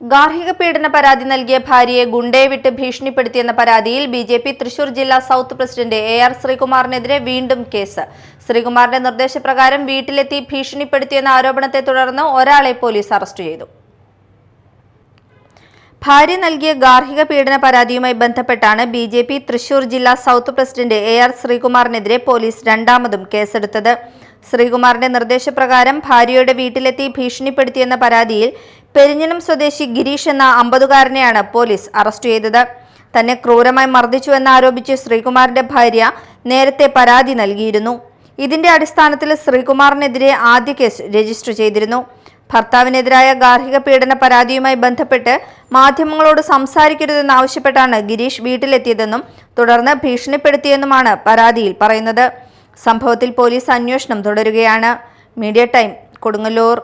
ഗാർഹിക പീഡന പരാതി നൽകിയ ഭാര്യയെ ഗുണ്ടയെ വിട്ട് ഭീഷണിപ്പെടുത്തിയെന്ന പരാതിയിൽ ബിജെപി തൃശൂർ ജില്ലാ സൗത്ത് പ്രസിഡന്റ് AR ശ്രീകുമാറിനെതിരെ വീണ്ടും കേസ്. ശ്രീകുമാറിന്റെ നിർദ്ദേശപ്രകാരം വീട്ടിലെത്തി ഭീഷണിപ്പെടുത്തിയെന്ന ആരോപണത്തെ തുടർന്ന് ഒരാളെ പോലീസ് അറസ്റ്റ് ചെയ്തു. ഭാര്യ നൽകിയ ഗാർഹിക പീഡന പരാതിയുമായി ബന്ധപ്പെട്ടാണ് ബിജെപി തൃശൂർ ജില്ലാ സൗത്ത് പ്രസിഡന്റ് AR ശ്രീകുമാറിനെതിരെ പോലീസ് രണ്ടാമതും കേസെടുത്തത്. ശ്രീകുമാറിന്റെ നിർദ്ദേശപ്രകാരം ഭാര്യയുടെ വീട്ടിലെത്തി ഭീഷണിപ്പെടുത്തിയെന്ന പരാതിയിൽ പെരിഞ്ഞനം സ്വദേശി ഗിരീഷ് എന്ന 50-കാരനെയാണ് പോലീസ് അറസ്റ്റ് ചെയ്തത്. തന്നെ ക്രൂരമായി മർദ്ദിച്ചുവെന്നാരോപിച്ച് ശ്രീകുമാറിന്റെ ഭാര്യ നേരത്തെ പരാതി നൽകിയിരുന്നു. ഇതിന്റെ അടിസ്ഥാനത്തിൽ ശ്രീകുമാറിനെതിരെ ആദ്യ കേസ് രജിസ്റ്റർ ചെയ്തിരുന്നു. ഭർത്താവിനെതിരായ ഗാർഹിക പീഡന പരാതിയുമായി ബന്ധപ്പെട്ട് മാധ്യമങ്ങളോട് സംസാരിക്കരുതെന്നാവശ്യപ്പെട്ടാണ് ഗിരീഷ് വീട്ടിലെത്തിയതെന്നും തുടർന്ന് ഭീഷണിപ്പെടുത്തിയെന്നുമാണ് പരാതിയിൽ പറയുന്നത്. സംഭവത്തിൽ പോലീസ് അന്വേഷണം തുടരുകയാണ്. Media time, Kodungallur.